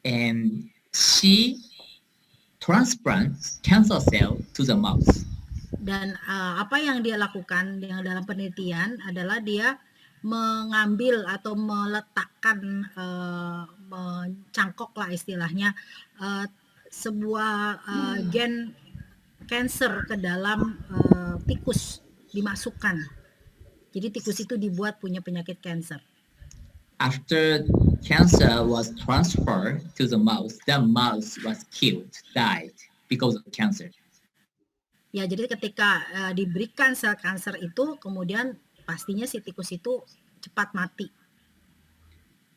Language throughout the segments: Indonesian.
and she transplants cancer cell to the mouse. Dan apa yang dia lakukan yang dalam penelitian adalah dia mengambil atau meletakkan mencangkok lah istilahnya sebuah gen cancer ke dalam tikus dimasukkan. Jadi tikus itu dibuat punya penyakit cancer. After cancer was transferred to the mouse was killed, died because of cancer. Ya, jadi ketika diberikan sel kanker itu, kemudian pastinya si tikus itu cepat mati.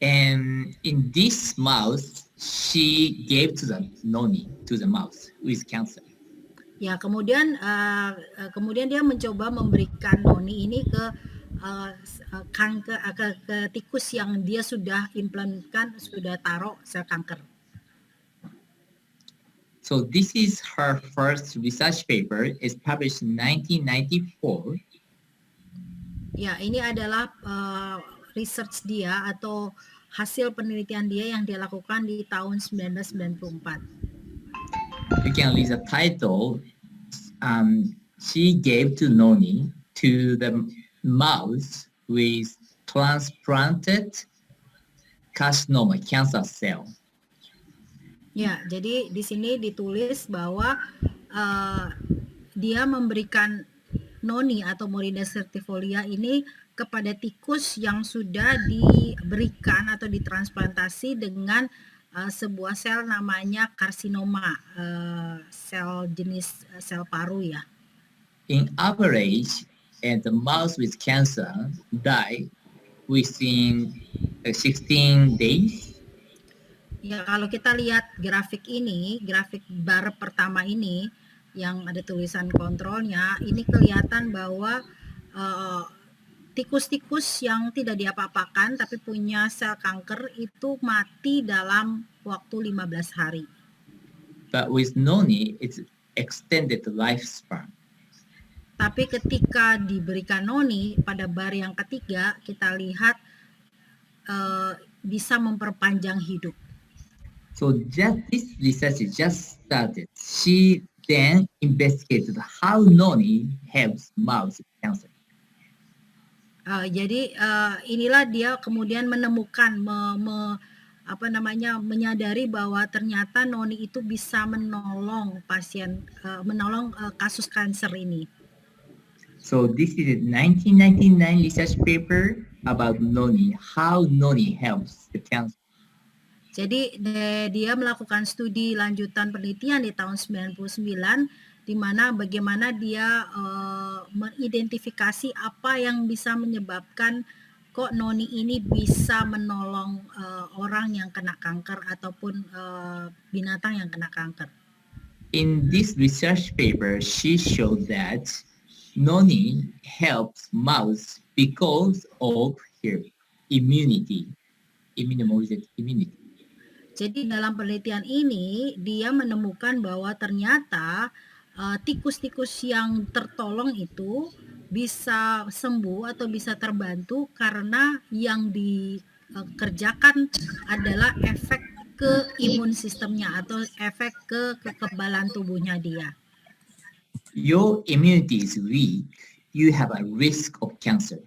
And in this mouse, she gave to the noni to the mouse with cancer. Ya, kemudian dia mencoba memberikan noni ini ke tikus yang dia sudah implantkan, sudah taruh sel kanker. So this is her first research paper. It's published in 1994. Ya, ini adalah research dia atau hasil penelitian dia yang dia lakukan di tahun 1994. You can read the title. She gave to noni to the mouse with transplanted carcinoma cancer cell. Ya, jadi di sini ditulis bahwa dia memberikan noni atau Morinda certifolia ini kepada tikus yang sudah diberikan atau ditransplantasi dengan sebuah sel namanya karsinoma, sel jenis sel paru ya. In average, the mouse with cancer die within 16 days. Ya, kalau kita lihat grafik ini, grafik bar pertama ini yang ada tulisan kontrolnya, ini kelihatan bahwa tikus-tikus yang tidak diapa-apakan tapi punya sel kanker itu mati dalam waktu 15 hari. But with noni, it's extended lifespan. Tapi ketika diberikan noni pada bar yang ketiga, kita lihat bisa memperpanjang hidup. So this research just started. She then investigated how noni helps mouse with cancer. Jadi inilah dia kemudian menemukan, menyadari bahwa ternyata noni itu bisa menolong pasien, menolong kasus kanker ini. So this is a 1999 research paper about noni, how noni helps the cancer. Jadi dia melakukan studi lanjutan penelitian di tahun 99 di mana bagaimana dia mengidentifikasi apa yang bisa menyebabkan kok noni ini bisa menolong orang yang kena kanker ataupun binatang yang kena kanker. In this research paper, she showed that noni helps mouse because of her immunity, immunomodulated immunity. Jadi dalam penelitian ini dia menemukan bahwa ternyata tikus-tikus yang tertolong itu bisa sembuh atau bisa terbantu karena yang dikerjakan adalah efek ke imun sistemnya atau efek ke kekebalan tubuhnya dia. Your immunity is weak, you have a risk of cancer.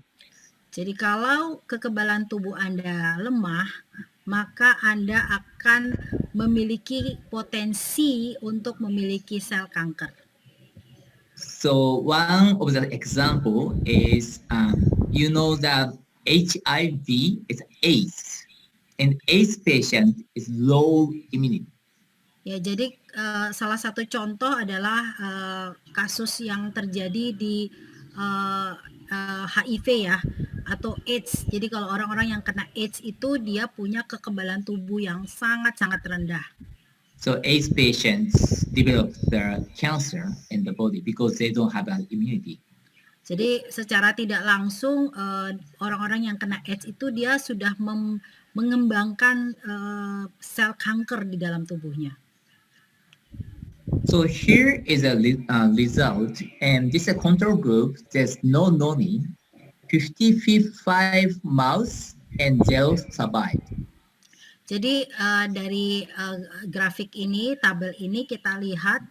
Jadi kalau kekebalan tubuh Anda lemah, maka Anda akan memiliki potensi untuk memiliki sel kanker. So one of the example is, you know that HIV is AIDS, and AIDS patient is low immunity. Ya, jadi salah satu contoh adalah kasus yang terjadi di HIV ya, atau AIDS. Jadi kalau orang-orang yang kena AIDS itu dia punya kekebalan tubuh yang sangat-sangat rendah. So AIDS patients develop the cancer in the body because they don't have an immunity. Jadi secara tidak langsung orang-orang yang kena AIDS itu dia sudah mengembangkan sel kanker di dalam tubuhnya. So here is a result, and this is a control group. There's no noni, 55 mouse, and 0 survived. Jadi dari grafik ini, tabel ini kita lihat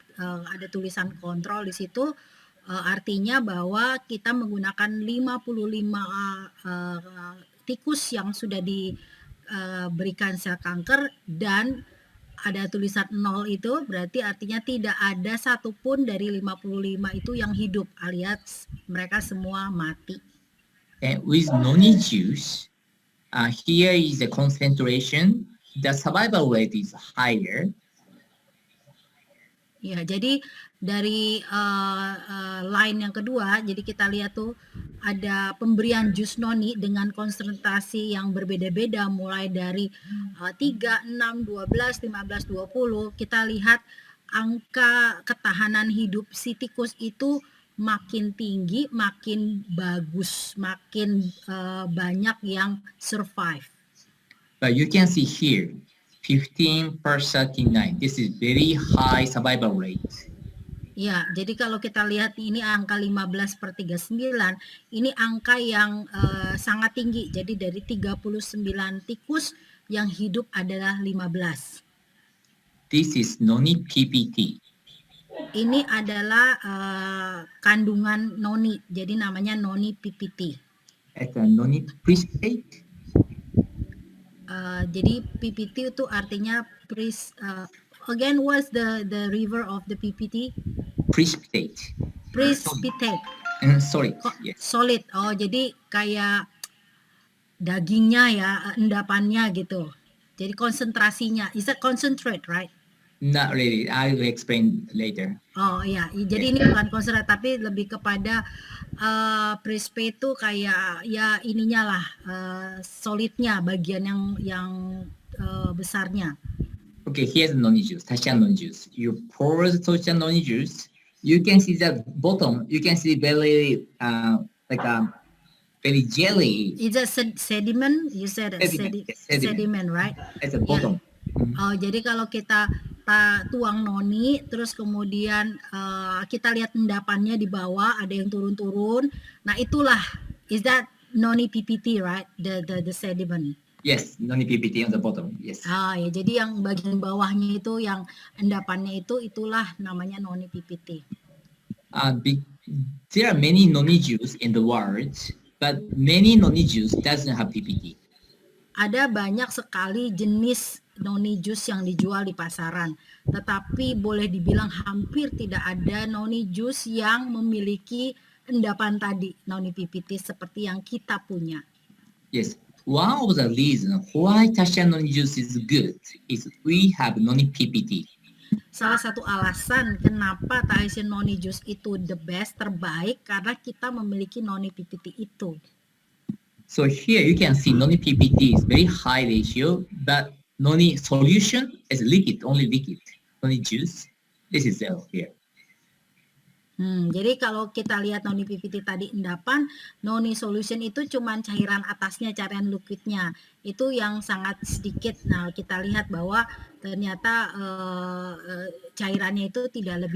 ada tulisan kontrol di situ, artinya bahwa kita menggunakan 55 tikus yang sudah diberikan sel kanker, dan ada tulisan 0 itu berarti artinya tidak ada satupun dari 55 itu yang hidup, alias mereka semua mati. And with noni juice, here is the concentration. The survival rate is higher. Ya, jadi dari line yang kedua, jadi kita lihat tuh ada pemberian jus noni dengan konsentrasi yang berbeda-beda, mulai dari 3, 6, 12, 15, 20. Kita lihat angka ketahanan hidup si tikus itu makin tinggi, makin bagus, makin banyak yang survive. But you can see here, 15 per 39. This is very high survival rate. Ya, jadi kalau kita lihat ini angka 15 per 39, ini angka yang sangat tinggi. Jadi dari 39 tikus yang hidup adalah 15. This is noni PPT. Ini adalah kandungan noni, jadi namanya noni PPT. It's a noni precipitate. Jadi PPT itu artinya again, what's the river of the PPT? Precipitate. Precipitate. Sorry. Yes. Solid. Oh, jadi kayak dagingnya ya, endapannya gitu. Jadi konsentrasinya, is that concentrate, right? Not really. I will explain later. Oh iya, jadi ini bukan konsentrat, tapi lebih kepada precipitate itu kayak ya ininya lah, solidnya, bagian yang besarnya. Okay, here's noni juice, Tashan noni juice. You pour the Tashan noni juice. You can see the bottom. You can see very like a very jelly. Is that sediment? You said sediment, right? At the bottom. Oh, jadi kalau kita tuang noni, terus kemudian kita lihat endapannya di bawah, ada yang turun-turun. Nah, itulah, is that noni PPT, right? The sediment. Yes, noni PPT on the bottom. Yes. Ya, jadi yang bagian bawahnya itu, yang endapannya itulah namanya noni PPT. There are many noni juice in the world, but many noni juice doesn't have PPT. Ada banyak sekali jenis noni jus yang dijual di pasaran, tetapi boleh dibilang hampir tidak ada noni jus yang memiliki endapan tadi, noni PPT seperti yang kita punya. Yes, one of the reasons why Tashan noni juice is good is we have noni PPT. Salah satu alasan kenapa Tahitian noni jus itu the best, terbaik, karena kita memiliki noni PPT itu. So here you can see noni PPT is very high ratio, but noni solution is liquid, only liquid. Noni juice, this is here. Jadi kalau kita lihat noni PPT tadi endapan, noni solution itu cuma cairan atasnya, cairan liquidnya. Itu yang sangat sedikit. Nah, kita lihat bahwa ternyata cairannya itu tidak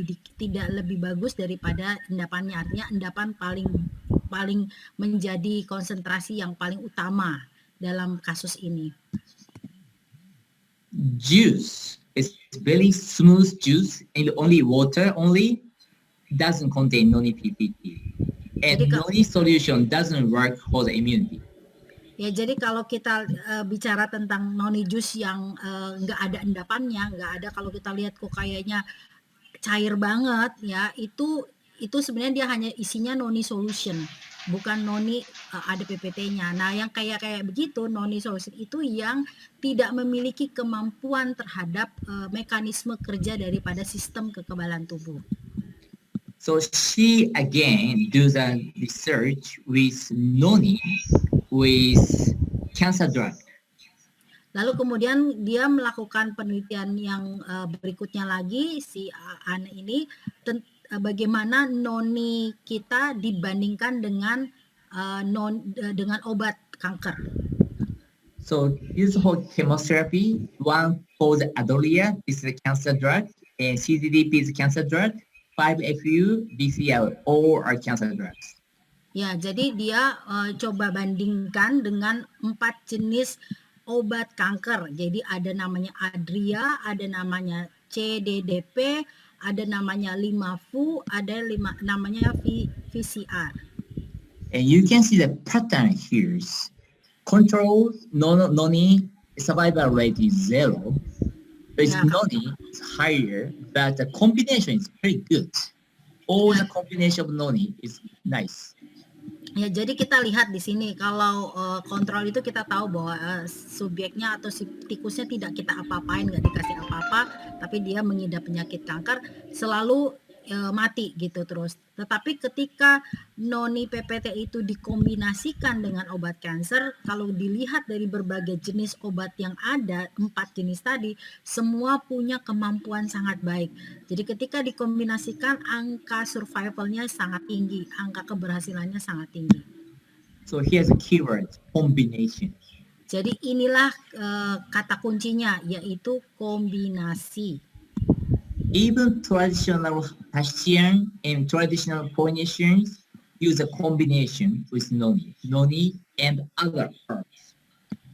lebih bagus daripada endapannya. Artinya endapan paling menjadi konsentrasi yang paling utama dalam kasus ini. Juice is very smooth juice and only water only doesn't contain noni PPT. And noni solution doesn't work for the immunity. Ya, jadi kalau kita bicara tentang noni jus yang nggak ada endapannya, nggak ada, kalau kita lihat kok kayaknya cair banget ya, itu sebenarnya dia hanya isinya noni solution, bukan noni ada PPT-nya. Nah, yang kayak begitu, noni solution itu yang tidak memiliki kemampuan terhadap mekanisme kerja daripada sistem kekebalan tubuh. So she again do the research with noni with cancer drug. Lalu kemudian dia melakukan penelitian yang berikutnya lagi, si Anne ini, bagaimana noni kita dibandingkan dengan obat kanker. So use for chemotherapy, one for the Adolia, this is a cancer drug, and CDDP is a cancer drug, 5-FU, BCL, all are cancer drugs. Ya, jadi dia coba bandingkan dengan 4 jenis obat kanker. Jadi ada namanya Adria, ada namanya CDDP, ada namanya Limafu, ada namanya VCR. And you can see the pattern here. Control noni survival rate is 0. But Yeah. noni is higher, but the combination is very good. All the combination of noni is nice. Ya, jadi kita lihat di sini kalau kontrol itu kita tahu bahwa subjeknya atau si tikusnya tidak kita apa-apain, nggak dikasih apa-apa, tapi dia mengidap penyakit kanker selalu mati gitu terus. Tetapi ketika noni PPT itu dikombinasikan dengan obat kanker, kalau dilihat dari berbagai jenis obat yang ada, 4 jenis tadi, semua punya kemampuan sangat baik. Jadi ketika dikombinasikan, angka survivalnya sangat tinggi, angka keberhasilannya sangat tinggi. So here's the keyword, combination. Jadi inilah kata kuncinya, yaitu kombinasi. Even traditional Haitian and traditional Polynesians use a combination with noni and other herbs.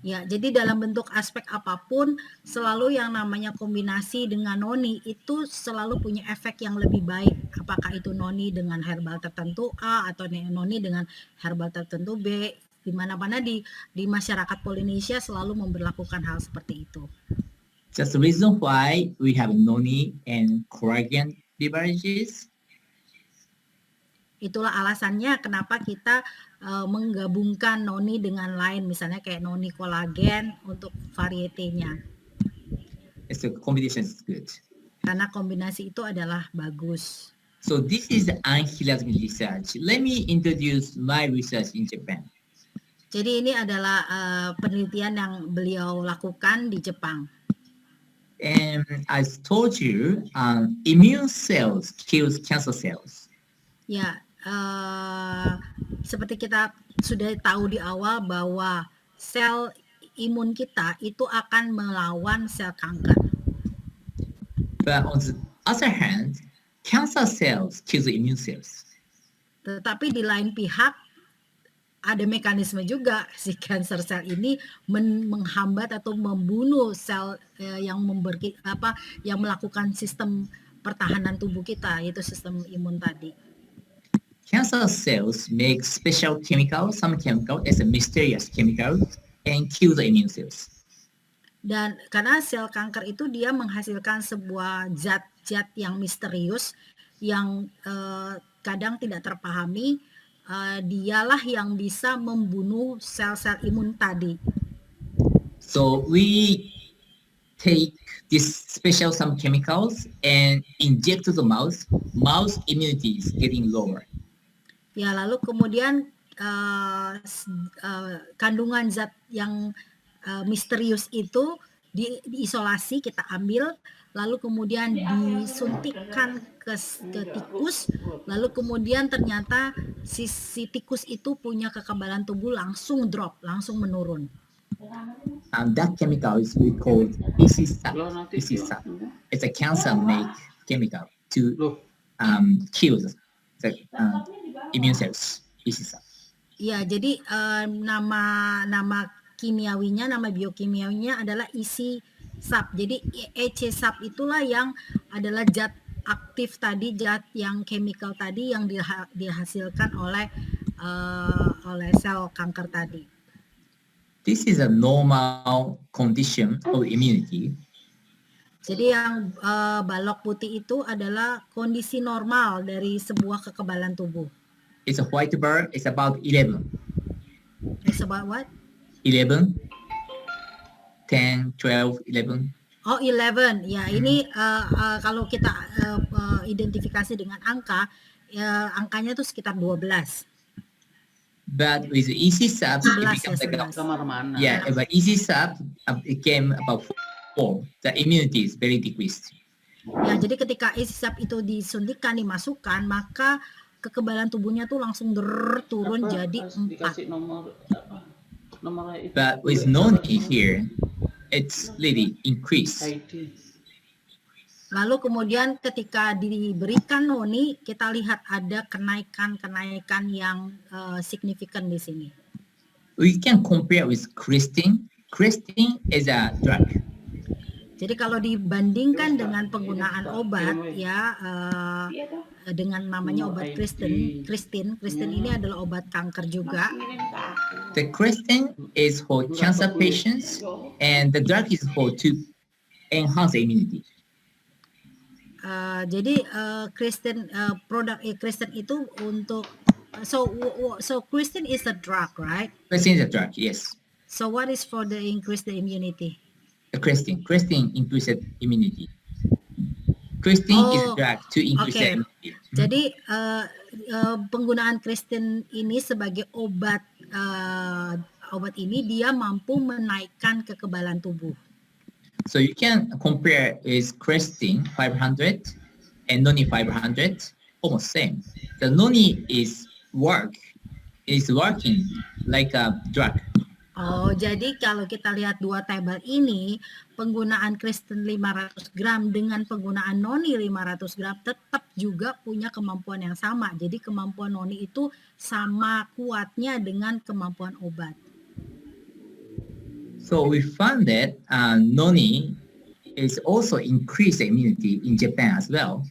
Ya, jadi dalam bentuk aspek apapun, selalu yang namanya kombinasi dengan noni itu selalu punya efek yang lebih baik. Apakah itu noni dengan herbal tertentu A atau noni dengan herbal tertentu B. Di mana-mana di masyarakat Polinesia selalu memberlakukan hal seperti itu. That's the reason why we have noni and collagen beverages. Itulah alasannya kenapa kita menggabungkan noni dengan lain, misalnya kayak noni kolagen untuk varietenya. So combination is good. Karena kombinasi itu adalah bagus. So this is Anhilasmi research. Let me introduce my research in Japan. Jadi ini adalah penelitian yang beliau lakukan di Jepang. And I told you, immune cells kills cancer cells. Ya, seperti kita sudah tahu di awal bahwa sel imun kita itu akan melawan sel kanker. But on the other hand, cancer cells kill the immune cells. Tetapi di lain pihak ada mekanisme juga si cancer cell ini menghambat atau membunuh sel yang melakukan sistem pertahanan tubuh kita, yaitu sistem imun tadi. Cancer cells make special chemicals, some chemical as a mysterious chemical, and kill the immune cells. Dan karena sel kanker itu dia menghasilkan sebuah zat-zat yang misterius yang kadang tidak terpahami, dialah yang bisa membunuh sel-sel imun tadi. So we take this special some chemicals and inject to the mouse. Mouse immunity is getting lower. Ya, lalu kemudian kandungan zat yang misterius itu diisolasi, kita ambil, lalu kemudian disuntikkan ke tikus, lalu kemudian ternyata si tikus itu punya kekebalan tubuh langsung drop, langsung menurun. And that chemical is we call EC-SAP. EC-SAP. It's a cancer-make chemical to kill the immune cells. EC-SAP. Ya, jadi nama kimiawinya, nama biokimiawinya adalah EC-SAP. Jadi EC-SAP itulah yang adalah zat aktif tadi, zat yang chemical tadi yang dihasilkan oleh sel kanker tadi. This is a normal condition of immunity. Jadi yang balok putih itu adalah kondisi normal dari sebuah kekebalan tubuh. It's a white bar. It's about 11. It's about what? 11, 10, 12, 11. Oh, 11. Ya, ini kalau kita identifikasi dengan angka, angkanya itu sekitar 12. But with EC-SAP, it becomes like but EC-SAP became about 4. The immunity is very decreased. Ya, jadi ketika EC-SAP itu disuntikkan, dimasukkan, maka kekebalan tubuhnya tuh langsung turun jadi 4. But with noni here, it's really increased. Lalu kemudian ketika diberikan noni, kita lihat ada kenaikan yang signifikan di sini. We can compare with Christine Crestin is a drug. Jadi kalau dibandingkan dengan penggunaan obat ya dengan namanya obat Crestin ini adalah obat kanker juga. The Crestin is for cancer patients, and the drug is for to enhance immunity. Jadi produk Crestin itu untuk so Crestin is a drug, right? Crestin is a drug, yes. So what is for the increase the immunity? The Crestin increases immunity. Crestin is a drug to increase the immunity. Jadi penggunaan Crestin ini sebagai obat ini dia mampu menaikkan kekebalan tubuh. So you can compare is Crestin 500 and Noni 500, almost same. The Noni is working like a drug. Oh, jadi kalau kita lihat dua tabel ini, penggunaan Crestin 500 gram dengan penggunaan Noni 500 gram tetap juga punya kemampuan yang sama. Jadi kemampuan Noni itu sama kuatnya dengan kemampuan obat. So we found that Noni is also increase immunity in Japan as well.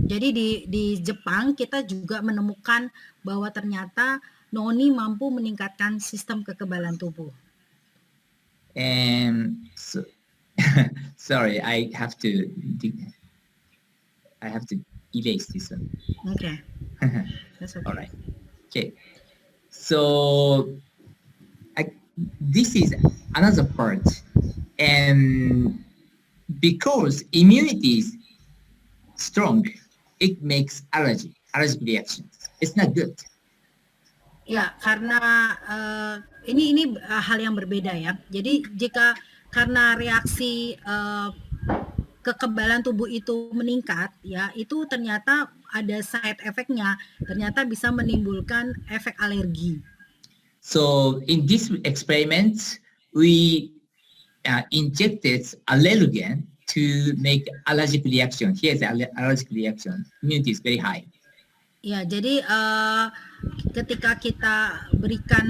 Jadi di Jepang kita juga menemukan bahwa ternyata Noni mampu meningkatkan sistem kekebalan tubuh. And so, sorry, I have to erase this one. Okay. That's okay. All right. Okay. So this is another part, and because immunity is strong, it makes allergic reactions. It's not good. Ya, karena ini hal yang berbeda ya. Jadi karena reaksi kekebalan tubuh itu meningkat, ya itu ternyata ada side effect-nya. Ternyata bisa menimbulkan efek alergi. So in this experiment, we injected allergen to make allergic reaction. Here's the allergic reaction. Immunity is very high. Ya, jadi ketika kita berikan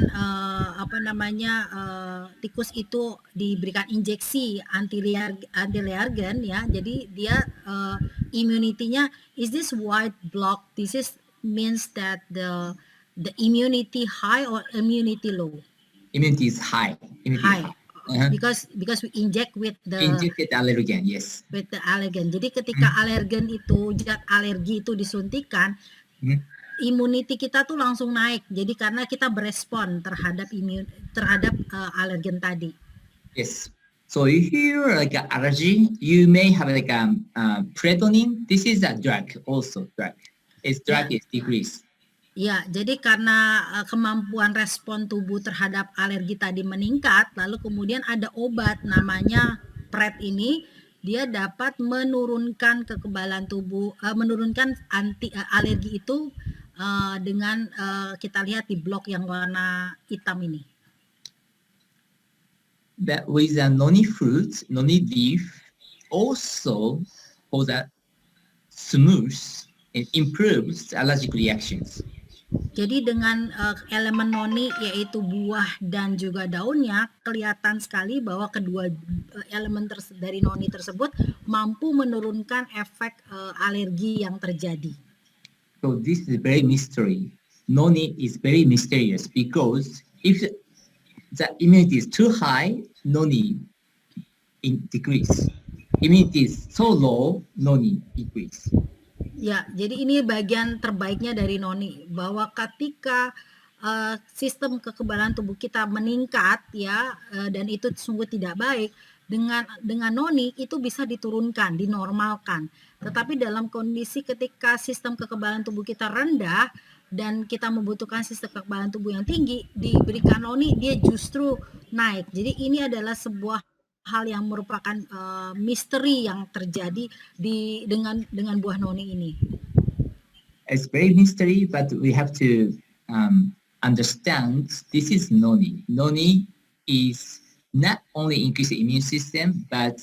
tikus itu diberikan injeksi anti-alergen ya, jadi dia immunity-nya is this white block. This is means that the immunity high or immunity low? Immunity is high. High. Because we inject with the injected allergen, yes. With the allergen. Jadi ketika alergen itu zat alergi itu disuntikan, immunity kita tuh langsung naik. Jadi karena kita berespon terhadap alergen tadi. Yes. So if you're like an allergy, you may have like prednisone. This is a drug, also drug. Its drug is decreased. Ya, jadi karena kemampuan respon tubuh terhadap alergi tadi meningkat, lalu kemudian ada obat namanya pred ini, dia dapat menurunkan kekebalan tubuh, menurunkan alergi itu dengan kita lihat di blok yang warna hitam ini. But with the noni fruit, noni leaf, also for that smooth and improves allergic reactions. Jadi dengan elemen noni yaitu buah dan juga daunnya, kelihatan sekali bahwa kedua elemen dari noni tersebut mampu menurunkan efek alergi yang terjadi. So this is very mystery. Noni is very mysterious because if the immunity is too high, noni decrease. Immunity is so low, noni increase. Ya, jadi ini bagian terbaiknya dari noni, bahwa ketika sistem kekebalan tubuh kita meningkat ya, dan itu sungguh tidak baik, dengan noni itu bisa diturunkan, dinormalkan. Tetapi dalam kondisi ketika sistem kekebalan tubuh kita rendah dan kita membutuhkan sistem kekebalan tubuh yang tinggi, diberikan noni dia justru naik. Jadi ini adalah sebuah hal yang merupakan misteri yang terjadi dengan buah noni ini. It's very mystery, but we have to understand this is noni. Noni is not only increase the immune system, but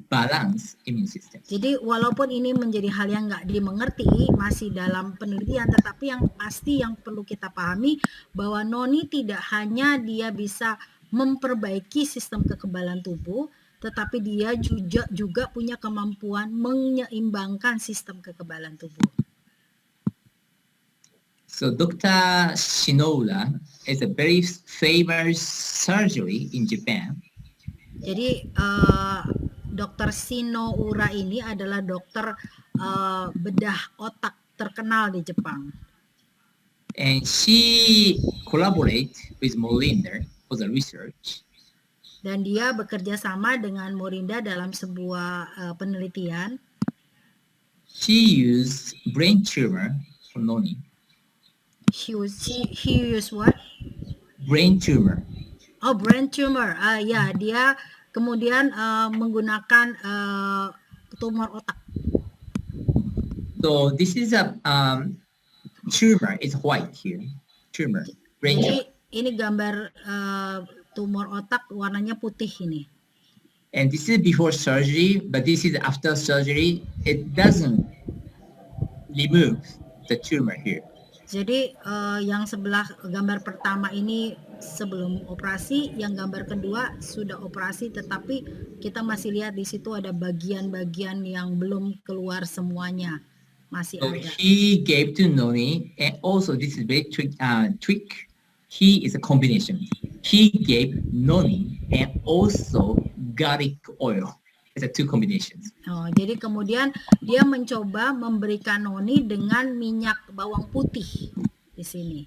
balance immune system. Jadi walaupun ini menjadi hal yang nggak dimengerti, masih dalam penelitian, tetapi yang pasti yang perlu kita pahami bahwa noni tidak hanya dia bisa memperbaiki sistem kekebalan tubuh, tetapi dia juga punya kemampuan menyeimbangkan sistem kekebalan tubuh. So Dr. Shinoura is a very famous surgery in Japan. Jadi Dr. Shinoura ini adalah dokter bedah otak terkenal di Jepang. And she collaborates with Mohinder for the research. Dan dia bekerja sama dengan Mohinder dalam sebuah penelitian. She used brain tumor for noni. He used what? Brain tumor. Oh, brain tumor. Ya, dia kemudian menggunakan tumor otak. So this is a tumor. It's white here. Tumor. Brain tumor. Jadi ini gambar tumor otak warnanya putih ini. And this is before surgery, but this is after surgery. It doesn't remove the tumor here. Jadi yang sebelah gambar pertama ini sebelum operasi, yang gambar kedua sudah operasi, tetapi kita masih lihat di situ ada bagian-bagian yang belum keluar semuanya, masih So ada. he gave to noni, and also this is very trick. He is a combination. He gave noni and also garlic oil. It's a two combinations. Oh, jadi kemudian dia mencoba memberikan noni dengan minyak bawang putih di sini.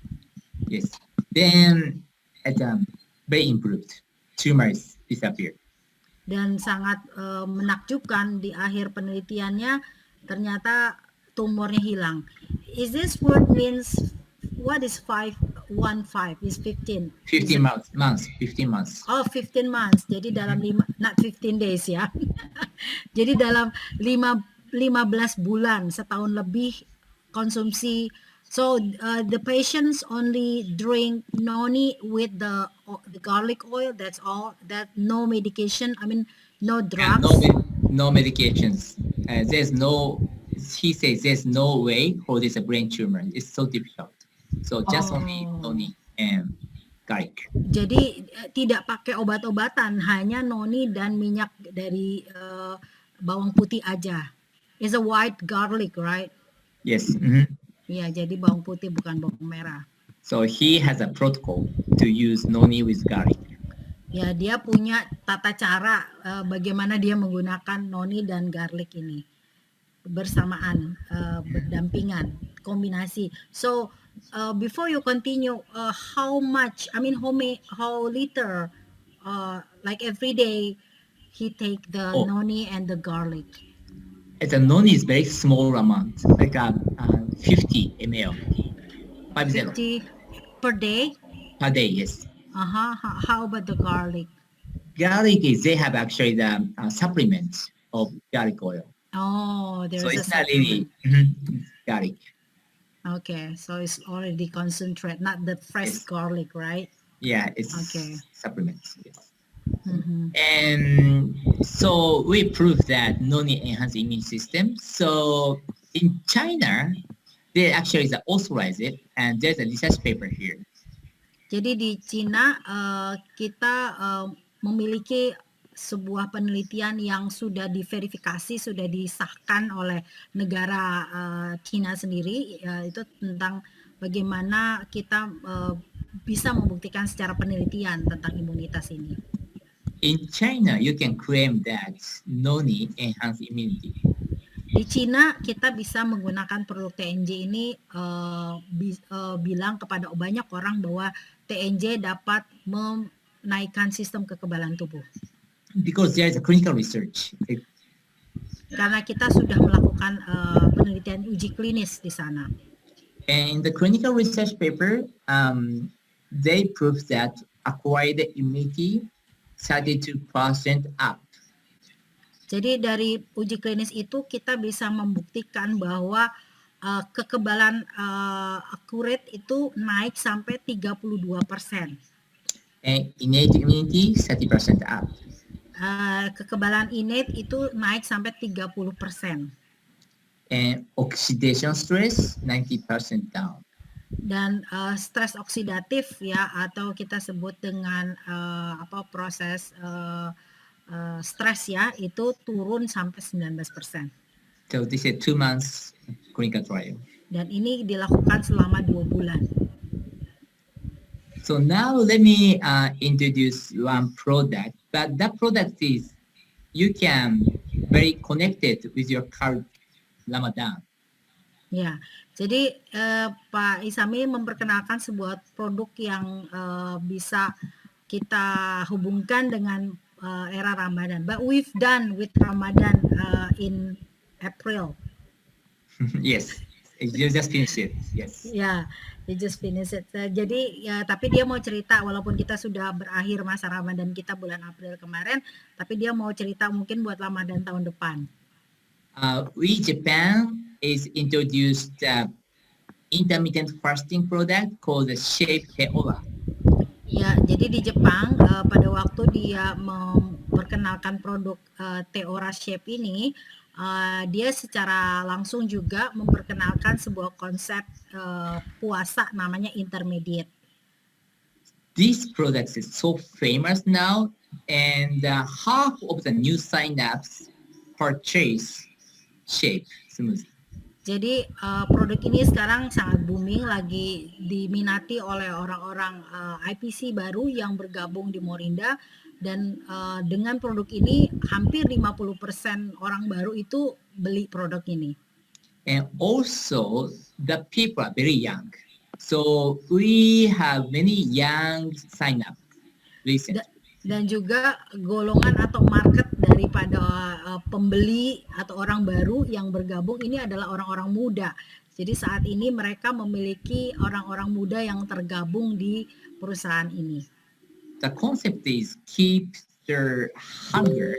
Yes. Then it very improved. Tumors disappeared. Dan sangat menakjubkan di akhir penelitiannya ternyata tumornya hilang. Is this word means what is 515 is 15? 15 months. 15 months. Oh, 15 months. Jadi dalam not 15 days ya. Jadi dalam 15 bulan, setahun lebih konsumsi. So the patients only drink noni with the garlic oil. That's all. That no medication. I mean, no drugs. No medications. There's no. He says there's no way for this brain tumor. It's so difficult. So just only noni and garlic. Jadi tidak pakai obat-obatan, hanya noni dan minyak dari bawang putih aja. It's a white garlic, right? Yes. Iya, jadi bawang putih bukan bawang merah. So he has a protocol to use noni with garlic. Ya, dia punya tata cara bagaimana dia menggunakan noni dan garlic ini bersamaan, berdampingan, kombinasi. So before you continue, how liter, like every day, he take the noni and the garlic? The noni is very small amount, like 50 ml. 50 per day? Per day, yes. How about the garlic? Garlic they have actually the supplement of garlic oil. Oh, there's so it's a not really garlic. Okay, so it's already concentrate, not the fresh garlic, right? Yeah, it's supplements. Yes. And so we proved that noni enhances immune system. So in China, they actually authorize it, and there's a research paper here. Jadi di Cina kita memiliki sebuah penelitian yang sudah diverifikasi, sudah disahkan oleh negara Cina sendiri, itu tentang bagaimana kita bisa membuktikan secara penelitian tentang imunitas ini. In China, you can claim that noni enhance immunity. Di Cina kita bisa menggunakan produk TNJ ini bilang kepada banyak orang bahwa TNJ dapat menaikkan sistem kekebalan tubuh. Because there is a clinical research. Karena kita sudah melakukan penelitian uji klinis di sana. And in the clinical research paper, they proved that acquired immunity 32% up. Jadi dari uji klinis itu kita bisa membuktikan bahwa kekebalan accurate itu naik sampai 32%. And innate immunity 30% up. Kekebalan innate itu naik sampai 30%. And oxidation stress 90% down. Dan stres oksidatif ya, atau kita sebut dengan proses stres ya, itu turun sampai 19%. So this is 2 months clinical trial. Dan ini dilakukan selama 2 bulan. So now let me introduce one product, but that product is you can very connected with your current Ramadan. Ya, jadi Pak Isami memperkenalkan sebuah produk yang bisa kita hubungkan dengan era Ramadan. But we've done with Ramadan in April. Yes, you just finished it. Yes. Ya, you just finished it. Jadi ya, tapi dia mau cerita walaupun kita sudah berakhir masa Ramadan kita bulan April kemarin, tapi dia mau cerita mungkin buat Ramadan tahun depan. We Japan is introduced intermittent fasting product called the Shape Heora. Ya, jadi di Jepang pada waktu dia memperkenalkan produk Theora Shape ini, dia secara langsung juga memperkenalkan sebuah konsep puasa namanya intermediate. This product is so famous now, and half of the new sign-ups purchase Shape smoothie. Jadi produk ini sekarang sangat booming, lagi diminati oleh orang-orang IPC baru yang bergabung di Morinda, dan dengan produk ini hampir 50% orang baru itu beli produk ini. And also the people are very young. So we have many young sign-up recently. Dan juga golongan atau market daripada pembeli atau orang baru yang bergabung ini adalah orang-orang muda. Jadi saat ini mereka memiliki orang-orang muda yang tergabung di perusahaan ini. The concept is keep their hunger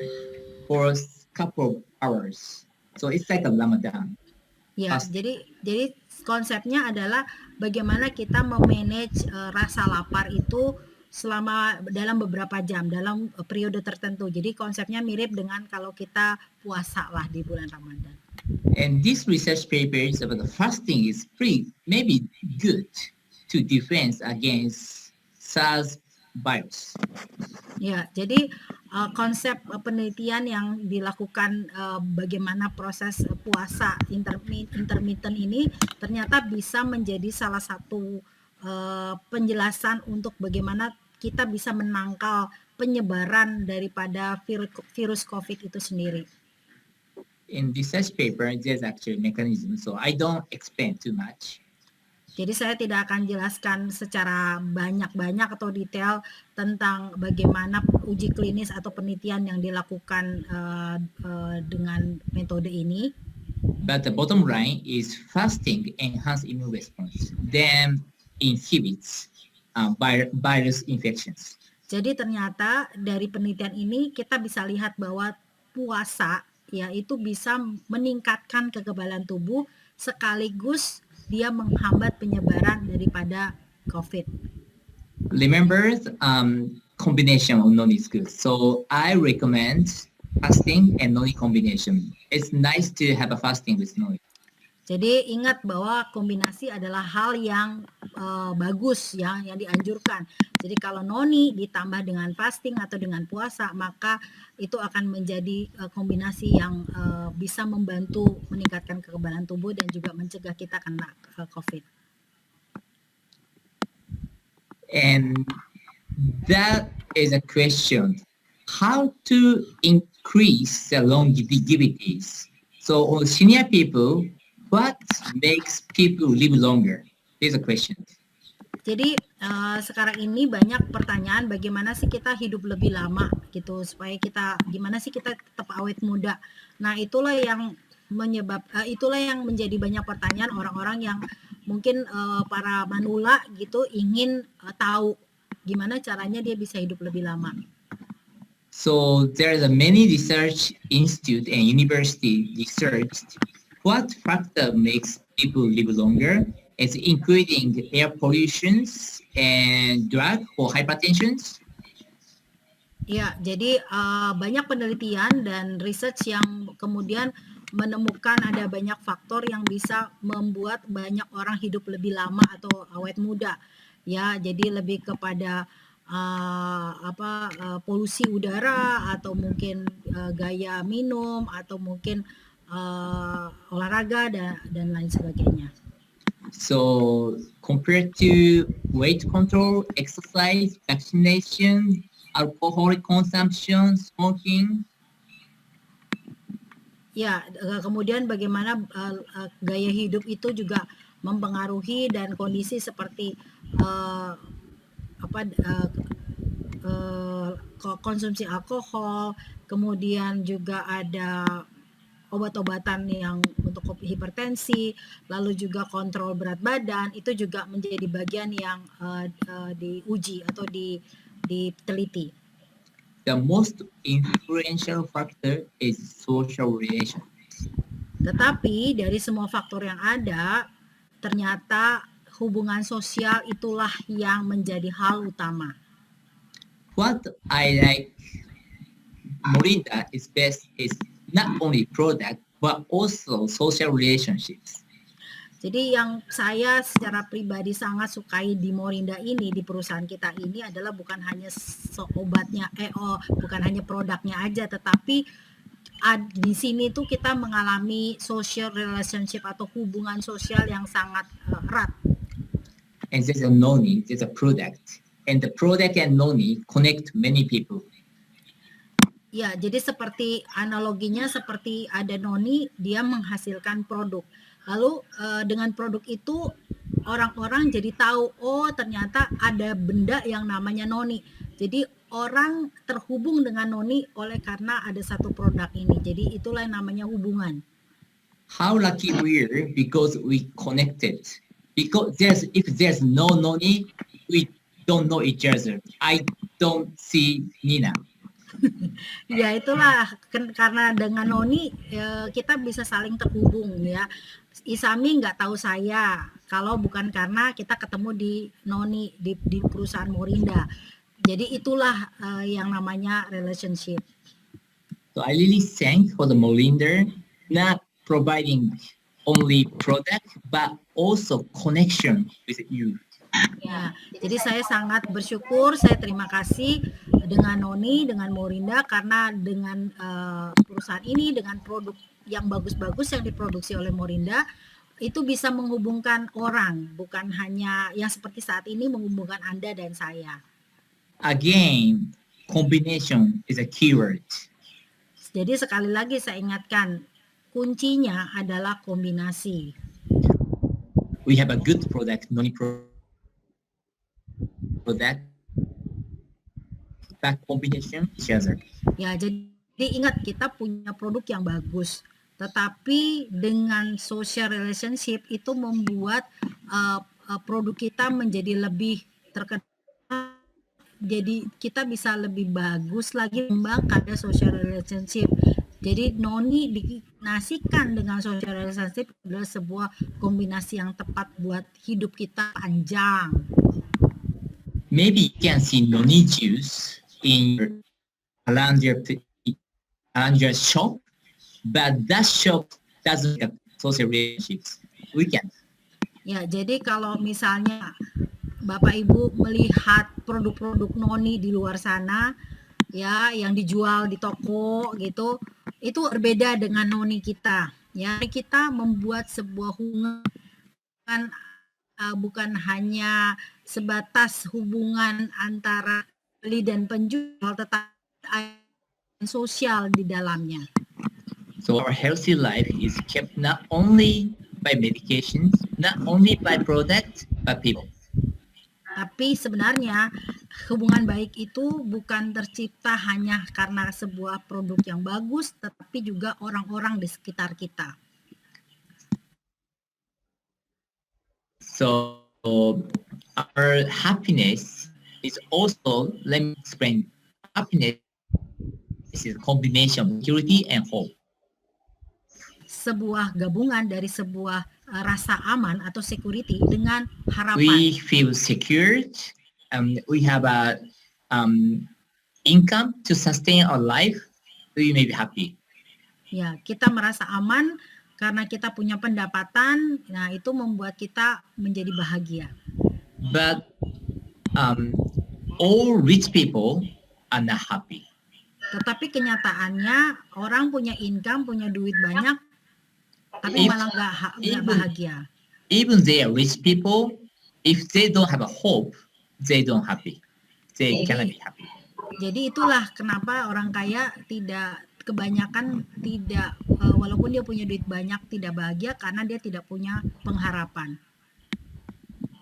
for a couple of hours. So it's like a Ramadan. Ya, jadi konsepnya adalah bagaimana kita memanage rasa lapar itu selama dalam beberapa jam, dalam periode tertentu. Jadi konsepnya mirip dengan kalau kita puasa lah di bulan Ramadan. And this research papers about the fasting is maybe good to defense against SARS virus. Ya, jadi konsep penelitian yang dilakukan bagaimana proses puasa intermittent ini ternyata bisa menjadi salah satu penjelasan untuk bagaimana kita bisa menangkal penyebaran daripada virus COVID itu sendiri. In research paper, there's actually mechanism, so I don't explain too much. Jadi saya tidak akan jelaskan secara banyak-banyak atau detail tentang bagaimana uji klinis atau penelitian yang dilakukan dengan metode ini. But the bottom line is fasting enhance immune response, then inhibits virus infections. Jadi ternyata dari penelitian ini kita bisa lihat bahwa puasa ya itu bisa meningkatkan kekebalan tubuh sekaligus dia menghambat penyebaran daripada COVID. Remember, combination of noni is good. So I recommend fasting and noni combination. It's nice to have a fasting with noni. Jadi ingat bahwa kombinasi adalah hal yang bagus ya, yang dianjurkan. Jadi kalau noni ditambah dengan fasting atau dengan puasa, maka itu akan menjadi kombinasi yang bisa membantu meningkatkan kekebalan tubuh dan juga mencegah kita kena COVID. And that is a question. How to increase the longevities? So senior people, what makes people live longer? Is a question. Jadi sekarang ini banyak pertanyaan bagaimana sih kita hidup lebih lama gitu, supaya kita gimana sih kita tetap awet muda. Nah itulah yang itulah yang menjadi banyak pertanyaan orang-orang yang mungkin para manula gitu ingin tahu gimana caranya dia bisa hidup lebih lama. So there are many research institute and university researched what factor makes people live longer. It's including air pollutions and drug for hypertension. Ya, jadi banyak penelitian dan research yang kemudian menemukan ada banyak faktor yang bisa membuat banyak orang hidup lebih lama atau awet muda. Ya, jadi lebih kepada polusi udara atau mungkin gaya minum atau mungkin olahraga dan lain sebagainya. So compared to weight control, exercise, vaccination, alcohol consumption, smoking. Ya, kemudian bagaimana gaya hidup itu juga mempengaruhi dan kondisi seperti konsumsi alkohol, kemudian juga ada obat-obatan yang untuk hipertensi, lalu juga kontrol berat badan, itu juga menjadi bagian yang diuji atau diteliti. The most influential factor is social relations. Tetapi dari semua faktor yang ada, ternyata hubungan sosial itulah yang menjadi hal utama. What I like Morinda is best is not only product but also social relationships. Jadi yang saya secara pribadi sangat sukai di Morinda ini, di perusahaan kita ini adalah bukan hanya obatnya, bukan hanya produknya aja, tetapi di sini tuh kita mengalami social relationship atau hubungan sosial yang sangat erat. And there's a noni, there's a product. And the product and noni connect many people. Ya, jadi seperti analoginya seperti ada noni, dia menghasilkan produk. Lalu dengan produk itu orang-orang jadi tahu, oh ternyata ada benda yang namanya noni. Jadi orang terhubung dengan noni oleh karena ada satu produk ini. Jadi itulah yang namanya hubungan. How lucky we're because we connected. Because if there's no noni, we don't know each other. I don't see Nina. Ya itulah karena dengan noni kita bisa saling terhubung ya. Isami nggak tahu saya kalau bukan karena kita ketemu di noni di perusahaan Morinda. Jadi itulah yang namanya relationship. So I really thank for the Morinda not providing only product but also connection with you. Ya, jadi saya sangat bersyukur, saya terima kasih dengan Noni, dengan Morinda karena dengan perusahaan ini, dengan produk yang bagus-bagus yang diproduksi oleh Morinda, itu bisa menghubungkan orang, bukan hanya yang seperti saat ini menghubungkan Anda dan saya. Again, combination is a keyword. Jadi sekali lagi saya ingatkan, kuncinya adalah kombinasi. We have a good product, Noni product, that combination each other. Ya, jadi ingat kita punya produk yang bagus, tetapi dengan social relationship itu membuat produk kita menjadi lebih terkenal. Jadi kita bisa lebih bagus lagi mengembangkan social relationship. Jadi noni dikombinasikan dengan social relationship adalah sebuah kombinasi yang tepat buat hidup kita panjang. Maybe you can see noni juice around your shop, but that shop doesn't have social relationships. We can. Ya, jadi kalau misalnya Bapak Ibu melihat produk-produk noni di luar sana, ya, yang dijual di toko gitu, itu berbeda dengan noni kita. Ya, kita membuat sebuah hubungan bukan hanya sebatas hubungan antara beli dan penjual, tetapi ada sosial di dalamnya. So our healthy life is kept not only by medications, not only by product, but people. Tapi sebenarnya hubungan baik itu bukan tercipta hanya karena sebuah produk yang bagus, tetapi juga orang-orang di sekitar kita. So our happiness is also, let me explain, happiness is a combination of security and hope. Sebuah gabungan dari sebuah rasa aman atau security dengan harapan. We feel secured, we have a income to sustain our life, we may be happy. Ya, kita merasa aman karena kita punya pendapatan. Nah, itu membuat kita menjadi bahagia. But all rich people are not happy. Tetapi kenyataannya orang punya income, punya duit banyak, tapi If- malah nggak bahagia. Even they are rich people, if they don't have a hope, they don't happy. They cannot be happy. Jadi itulah kenapa orang kaya kebanyakan tidak, walaupun dia punya duit banyak, tidak bahagia karena dia tidak punya pengharapan.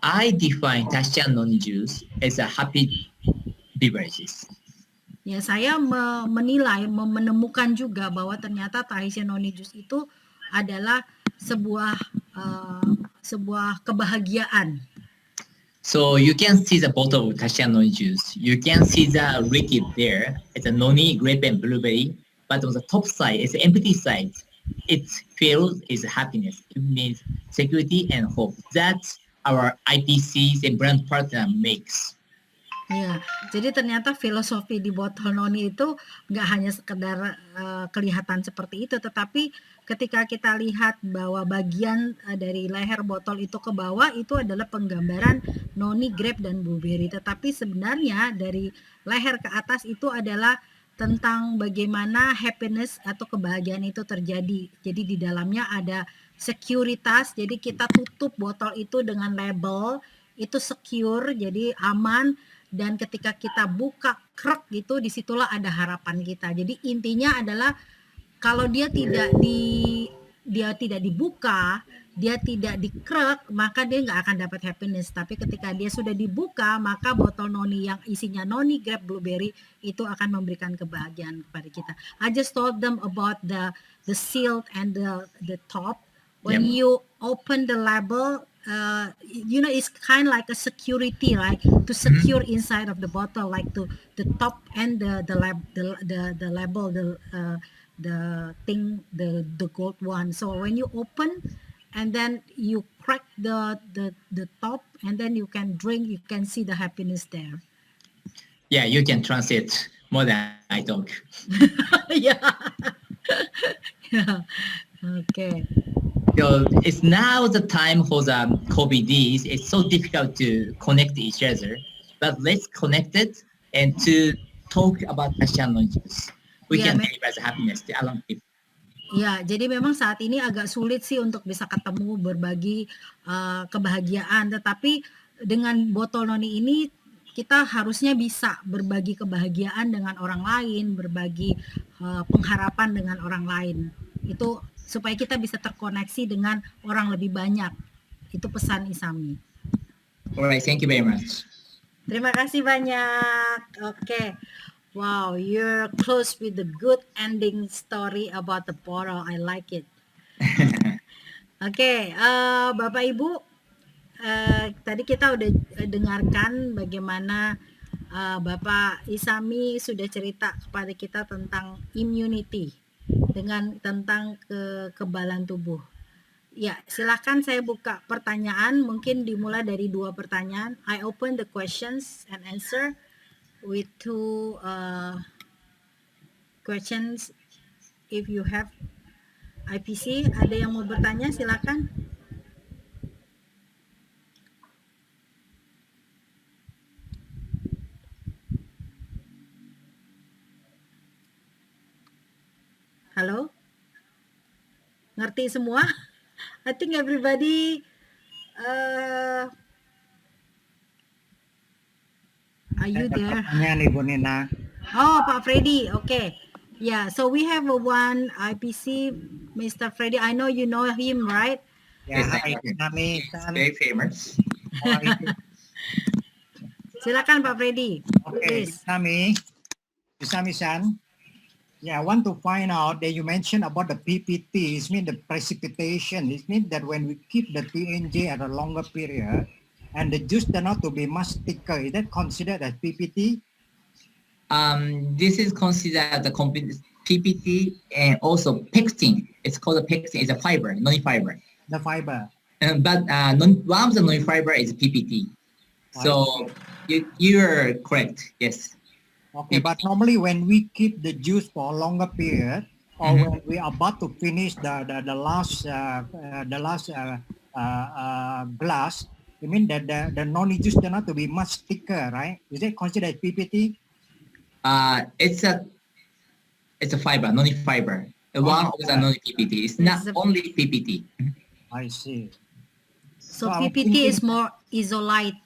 I define Tashan noni juice as a happy beverages. Ya, saya menilai, menemukan juga bahwa ternyata Tahitian Noni Juice itu adalah sebuah kebahagiaan. So you can see the bottle of Tashan noni juice. You can see the liquid there. It's a noni, grape, and blueberry. But on the top side, it's the empty side. It feels is happiness. It means security and hope. That's our IPCs and brand partner makes. Ya, jadi ternyata filosofi di botol noni itu nggak hanya sekedar kelihatan seperti itu, tetapi ketika kita lihat bahwa bagian dari leher botol itu ke bawah itu adalah penggambaran noni, grape, dan blueberry. Tetapi sebenarnya dari leher ke atas itu adalah tentang bagaimana happiness atau kebahagiaan itu terjadi. Jadi di dalamnya ada sekuritas, jadi kita tutup botol itu dengan label, itu secure, jadi aman. Dan ketika kita buka krek gitu, disitulah ada harapan kita. Jadi intinya adalah kalau dia tidak dibuka, dia tidak dikrek, maka dia nggak akan dapat happiness. Tapi ketika dia sudah dibuka, maka botol noni yang isinya noni, grape, blueberry itu akan memberikan kebahagiaan kepada kita. I just told them about the seal and the top. When you open the label, it's kind of like a security, like to secure inside of the bottle, like to the top and the label, the thing, the gold one. So when you open and then you crack the top and then you can drink, you can see the happiness there. Yeah, you can translate more than I talk. Yeah. Yeah. Okay. So it's now the time for the COVIDs. It's so difficult to connect each other, but let's connect it and to talk about Tashan noni juice. We can deliver the happiness to around people. Ya, jadi memang saat ini agak sulit sih untuk bisa ketemu, berbagi kebahagiaan. Tetapi dengan botol noni ini kita harusnya bisa berbagi kebahagiaan dengan orang lain, berbagi pengharapan dengan orang lain. Itu supaya kita bisa terkoneksi dengan orang lebih banyak. Itu pesan Isami. Alright, thank you very much. Terima kasih banyak. Oke. Wow, you're close with the good ending story about the bottle. I like it. Oke, Bapak Ibu, tadi kita udah dengarkan bagaimana Bapak Isami sudah cerita kepada kita tentang immunity, tentang kekebalan tubuh. Ya, silakan saya buka pertanyaan, mungkin dimulai dari 2 pertanyaan. I open the questions and answer with 2 questions. If you have IPC, ada yang mau bertanya, silakan. Halo? Ngerti semua? I think everybody are you there? Pertanyaan Ibu Nina. Oh, Pak Freddy. Okay. Yeah, so we have one IPC, Mr. Freddy. I know you know him, right? Ya, Yes, hai, kami Very famous. Silakan Pak Freddy. Okay, Please. Isami-san. Yeah, I want to find out that you mentioned about the PPT. It means the precipitation. It means that when we keep the TNJ at a longer period and the juice turn out to be much thicker, is that considered as PPT? This is considered the PPT and also pectin. It's called a pectin. It's a fiber, non-fiber. The fiber. But one of the non-fiber is PPT. So you're correct. Yes. Okay, but normally when we keep the juice for a longer period, or when we are about to finish the last glass, you mean that the noni juice turn out to be much thicker, right? Is it considered PPT? It's a fiber, non-fiber. One of the non-PPT. It's not only PPT. I see. So I'm PPT is thinking- more isolate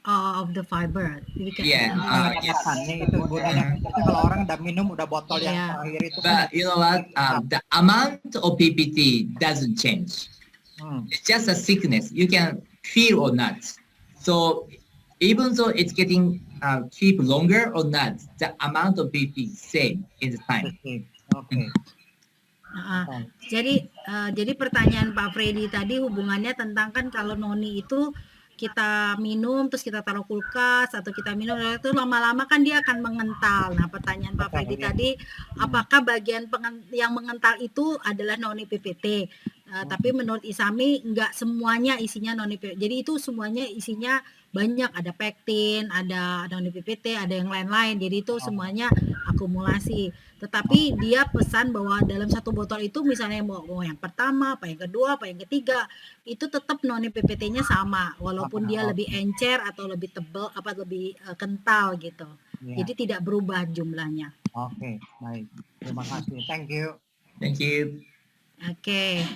of the fiber. We can- Yes. Katakannya itu gunanya itu kalau orang udah minum udah botol yang Yeah. terakhir itu kan. But you know what? The amount of PPT doesn't change. It's just a thickness. You can feel or not. So even though it's getting keep longer or not, the amount of PPT is same in the time. Oke. Jadi pertanyaan Pak Freddy tadi hubungannya tentang kan kalau noni itu kita minum terus kita taruh kulkas atau kita minum itu lama-lama kan dia akan mengental. Nah pertanyaan Pak Freddy tadi apakah bagian yang mengental itu adalah noni PPT? Tapi menurut Isami nggak semuanya isinya noni PPT. Jadi itu semuanya isinya banyak, ada pektin, ada noni PPT, ada yang lain-lain. Jadi itu semuanya akumulasi. Tetapi dia pesan bahwa dalam satu botol itu misalnya mau yang pertama, apa yang kedua, apa yang ketiga, itu tetap noni PPT-nya sama walaupun dia lebih encer atau lebih tebal apa lebih kental gitu. Yeah. Jadi tidak berubah jumlahnya. Oke, baik. Terima kasih. Thank you. Thank you. Oke.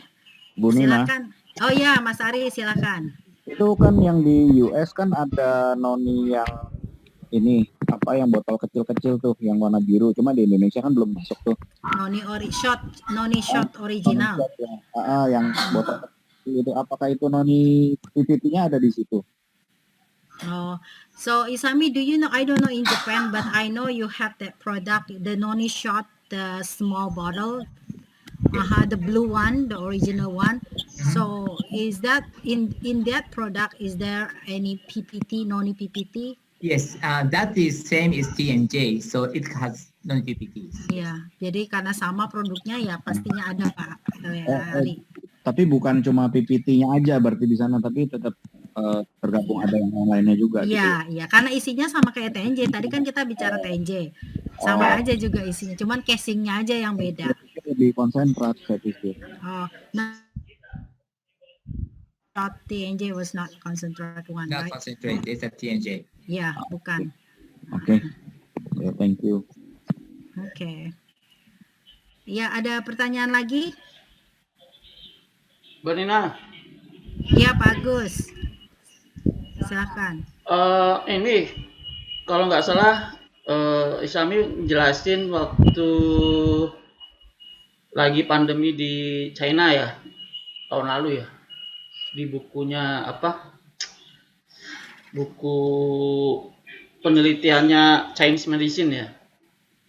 Bu Nina, Silakan. Oh ya, Mas Ari silakan. itu kan yang di US kan ada noni yang ini apa yang botol kecil-kecil tuh yang warna biru, cuma di Indonesia kan belum masuk tuh. Noni shot original. Yang botol kecil itu apakah itu noni PPT-nya ada di situ? Oh, so Isami, do you know? I don't know in Japan, but I know you have that product, the noni shot, the small bottle. The blue one, the original one. So is that in that product? Is there any PPT, noni PPT? Yes, that is same as T&J, so it has non-PPTs. Ya, jadi karena sama produknya ya pastinya ada Pak Ari. Tapi bukan cuma PPT-nya aja berarti di sana, tapi tetap tergabung ada yang lainnya juga. Iya, iya, karena isinya sama kayak TNJ. Tadi kan kita bicara TNJ, sama aja juga isinya, cuman casingnya aja yang beda. Lebih konsentrat saya pikir. Oh, nah, TNJ was not concentrate one, Not right? concentrate, it's a T&J. Ya, bukan. Oke. Ya, thank you. Oke. Ya, ada pertanyaan lagi? Mbak Nina, Ya, Pak Agus. Silakan. ini kalau nggak salah Isami jelasin waktu lagi pandemi di China ya, tahun lalu ya, di bukunya apa? Buku penelitiannya Chinese Medicine ya,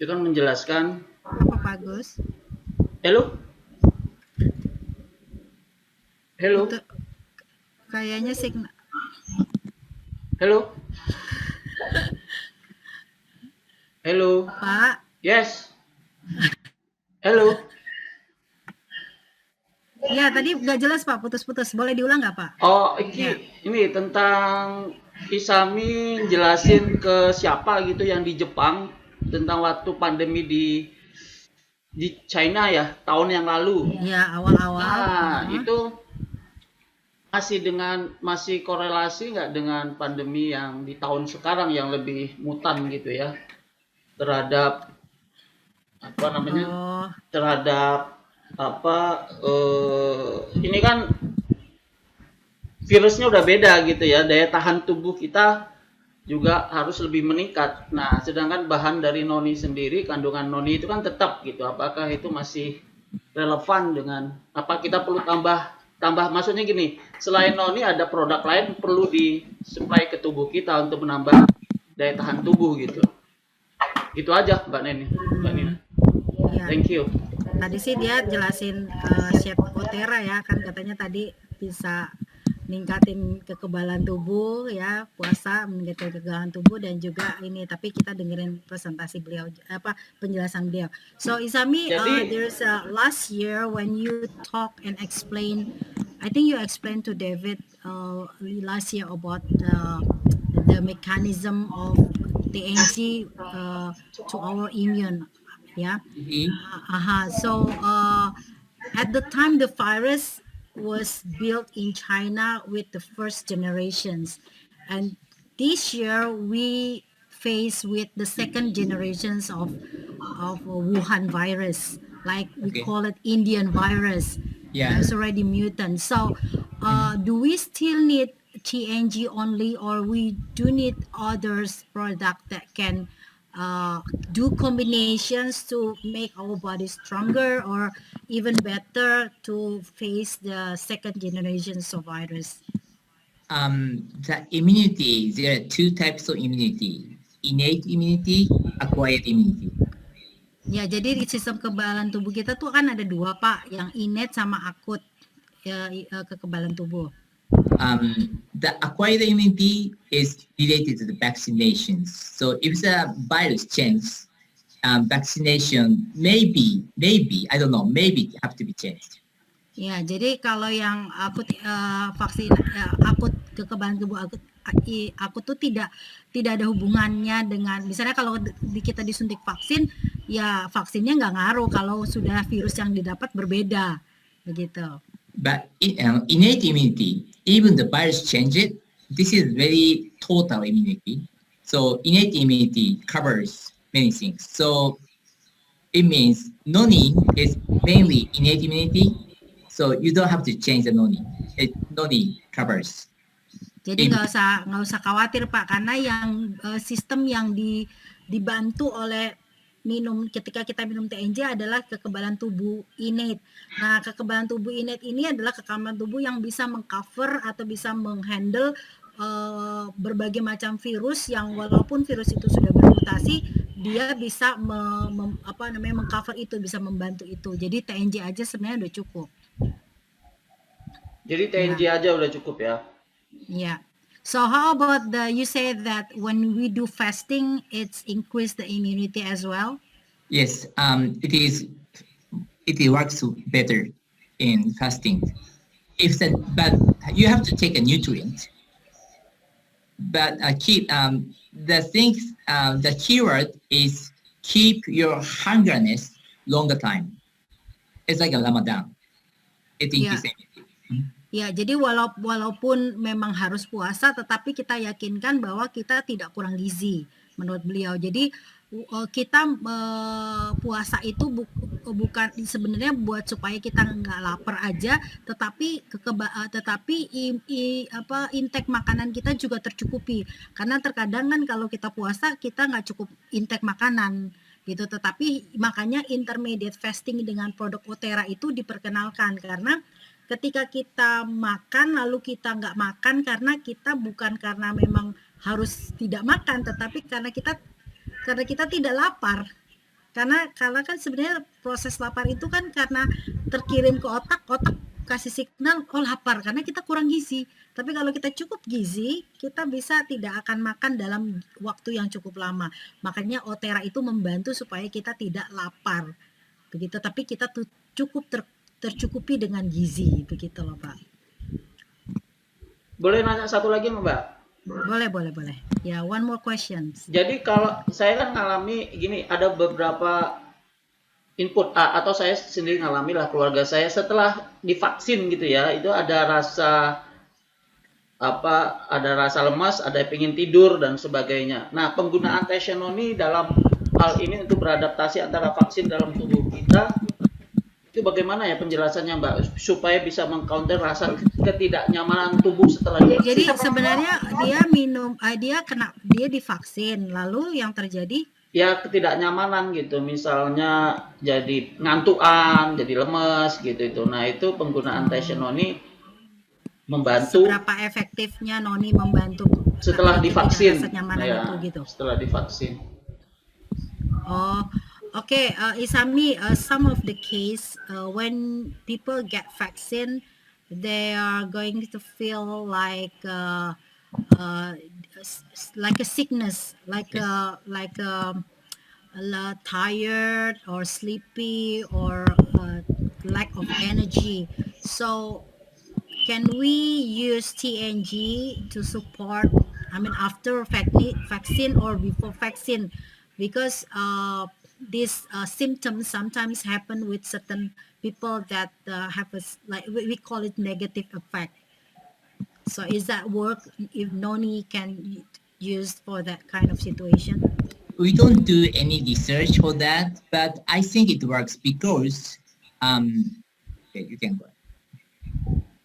itu kan menjelaskan. Apa Pak Agus? Halo? Itu kayaknya signal. Halo? Halo? Pak. Yes. Halo? Ya, tadi nggak jelas Pak, putus-putus. Boleh diulang nggak Pak? Oh, ini tentang Isami jelasin ke siapa gitu yang di Jepang tentang waktu pandemi di China ya, tahun yang lalu. Ya, awal-awal. Nah, itu masih korelasi nggak dengan pandemi yang di tahun sekarang yang lebih mutan gitu ya, terhadap apa namanya, terhadap apa ini kan virusnya udah beda gitu ya, daya tahan tubuh kita juga harus lebih meningkat. Nah, sedangkan bahan dari noni sendiri, kandungan noni itu kan tetap gitu. Apakah itu masih relevan dengan apa, kita perlu tambah maksudnya gini, selain noni ada produk lain perlu disuplai ke tubuh kita untuk menambah daya tahan tubuh gitu. Itu aja Mbak Nina. Ya. Thank you. Tadi sih dia jelasin Chef Otera ya, kan katanya tadi bisa ningkatin kekebalan tubuh ya, puasa meningkatkan kekebalan tubuh dan juga ini, tapi kita dengerin presentasi beliau penjelasan beliau. So Isami, there's last year when you talk and explain, I think you explained to David last year about the mechanism of TNG to our immune. ya. Mhm. So at the time the virus was built in China with the first generations, and this year we face with the second generations of Wuhan virus, like we Okay. call it Indian virus. Yeah. It's already mutant. So do we still need TNG only, or we do need others product that can do combinations to make our body stronger, or even better to face the second generations of virus? The immunity, there are two types of immunity: innate immunity, acquired immunity. Ya, jadi sistem kekebalan tubuh kita tuh kan ada dua, Pak, yang innate sama akut kekebalan tubuh. The acquired immunity is related to the vaccinations. So if the virus changes, vaccination maybe I don't know, maybe have to be changed. Ya, jadi kalau yang vaksin akut kekebalan tubuh akut tuh tidak ada hubungannya dengan, misalnya kalau kita disuntik vaksin, ya vaksinnya nggak ngaruh kalau sudah virus yang didapat berbeda, begitu. But innate immunity, even the virus change it, this is very total immunity. So innate immunity covers many things. So it means noni is mainly innate immunity. So you don't have to change the noni. Noni covers. Jadi nggak usah khawatir, Pak, karena yang sistem yang dibantu oleh ketika kita minum TNJ adalah kekebalan tubuh innate. Nah, kekebalan tubuh innate ini adalah kekebalan tubuh yang bisa mengcover atau bisa menghandle berbagai macam virus yang walaupun virus itu sudah bermutasi, dia bisa mengcover itu, bisa membantu itu. Jadi TNJ aja sebenarnya udah cukup. Jadi TNJ aja udah cukup ya. Yeah. So how about you said that when we do fasting, it's increase the immunity as well? Yes, it works better in fasting. But you have to take a nutrient. But the keyword is keep your hungerness longer time. It's like a Ramadan. It increases immunity. Ya, jadi walaupun memang harus puasa, tetapi kita yakinkan bahwa kita tidak kurang gizi, menurut beliau. Jadi kita puasa itu bukan sebenarnya buat supaya kita nggak lapar aja, tetapi intake makanan kita juga tercukupi. Karena terkadang kan kalau kita puasa kita nggak cukup intake makanan gitu. Tetapi makanya intermediate fasting dengan produk Othera itu diperkenalkan, karena ketika kita makan lalu kita nggak makan karena kita bukan karena memang harus tidak makan, tetapi karena kita tidak lapar. Karena kan sebenarnya proses lapar itu kan karena terkirim ke otak kasih signal lapar karena kita kurang gizi. Tapi kalau kita cukup gizi, kita bisa tidak akan makan dalam waktu yang cukup lama. Makanya Othera itu membantu supaya kita tidak lapar. Begitu, tapi kita cukup tercukupi dengan gizi, begitu loh, Pak. Boleh nanya satu lagi, Mbak? Boleh. Ya, one more question. Jadi kalau saya kan ngalami gini, ada beberapa input atau saya sendiri ngalami lah, keluarga saya setelah divaksin gitu ya, itu ada rasa lemas, ada pengen tidur dan sebagainya. Nah, penggunaan Tessenoni dalam hal ini untuk beradaptasi antara vaksin dalam tubuh kita, itu bagaimana ya penjelasannya, Mbak, supaya bisa mengcounter rasa ketidaknyamanan tubuh setelah divaksin? Jadi sebenarnya dia divaksin, lalu yang terjadi ya ketidaknyamanan gitu, misalnya jadi ngantuan, jadi lemes gitu. Nah, itu penggunaan Tessenoni membantu. Seberapa efektifnya Noni membantu setelah divaksin? Rasa nyamanan Ya, itu gitu. setelah divaksin. Oh, okay, Isami, some of the case when people get vaccine, they are going to feel like a sickness, tired or sleepy or lack of energy. So, can we use TNG to support? After vaccine or before vaccine, because these symptoms sometimes happen with certain people that have like we call it negative effect. So is that work if noni can use for that kind of situation? We don't do any research for that, but I think it works because okay, you can go.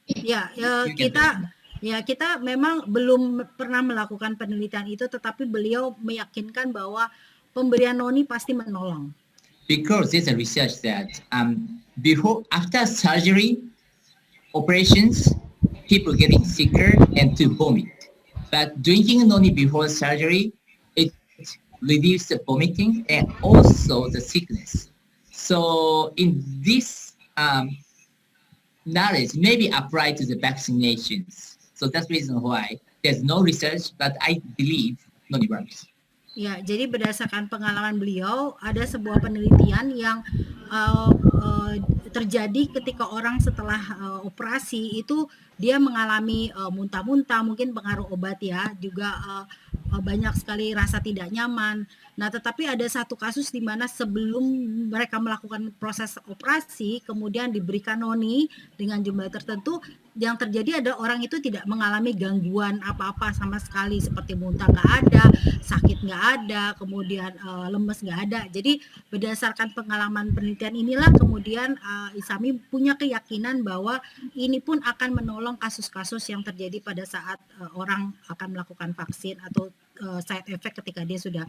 Ya, You can go. kita memang belum pernah melakukan penelitian itu, tetapi beliau meyakinkan bahwa pemberian noni pasti menolong. Because there's a research that after surgery operations, people getting sicker and to vomit. But drinking noni before surgery, it reduces the vomiting and also the sickness. So in this knowledge maybe apply to the vaccinations. So that's the reason why there's no research, but I believe noni works. Ya, jadi berdasarkan pengalaman beliau, ada sebuah penelitian yang terjadi ketika orang setelah operasi itu dia mengalami muntah-muntah, mungkin pengaruh obat ya, juga banyak sekali rasa tidak nyaman. Nah, tetapi ada satu kasus di mana sebelum mereka melakukan proses operasi, kemudian diberikan noni dengan jumlah tertentu, yang terjadi adalah orang itu tidak mengalami gangguan apa-apa sama sekali, seperti muntah nggak ada, sakit nggak ada, kemudian lemes nggak ada. Jadi berdasarkan pengalaman penelitian inilah kemudian ISAMI punya keyakinan bahwa ini pun akan menolong kasus-kasus yang terjadi pada saat orang akan melakukan vaksin atau side effect ketika dia sudah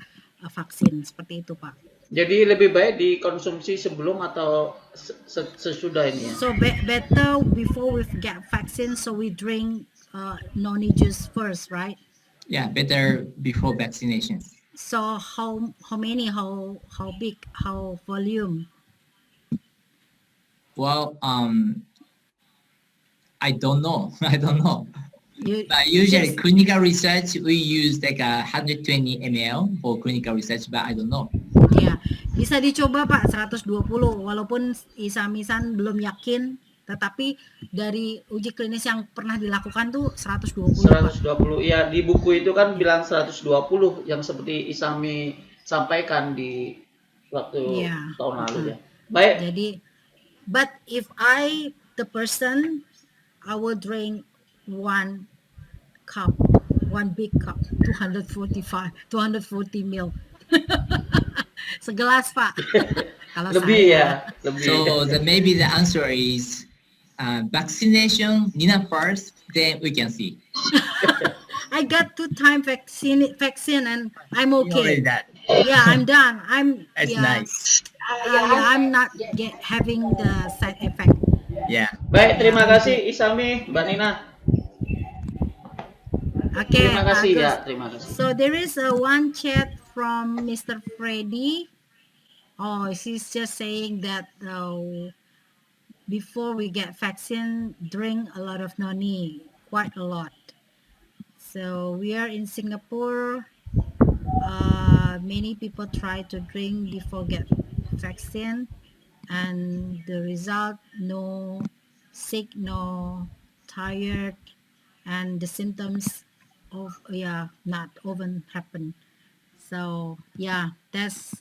vaksin, seperti itu Pak. Jadi lebih baik dikonsumsi sebelum atau sesudah ini ya? So better before we get vaccine, so we drink noni juice first, right? Yeah, better before vaccinations. So how many, how big, how volume? Well, I don't know. But usually Just- clinical research, we use like 120 ml for clinical research, but I don't know. Ya, bisa dicoba Pak 120 walaupun Isami-san belum yakin, tetapi dari uji klinis yang pernah dilakukan tuh 120 Pak. 120. Ya, di buku itu kan bilang 120 yang seperti Isami sampaikan di waktu Iya. tahun lalu ya. Baik, Jadi but if the person, I will drink one big cup, 240 ml. Segelas Pak. Kalau lebih saya. ya, lebih. So maybe the answer is vaccination, Nina first, then we can see. I got 2 time vaccine and I'm You already okay. that. Yeah, I'm done. That's nice. I'm not having the side effect. Yeah. Baik, terima kasih Isami, Mbak Nina. Okay. Terima kasih bagus. ya, terima kasih. So there is one chat from Mr. Freddy. Oh, he's just saying that before we get vaccine, drink a lot of noni, quite a lot. So we are in Singapore. Many people try to drink before get vaccine, and the result, no sick, no tired, and the symptoms of not often happen. So that's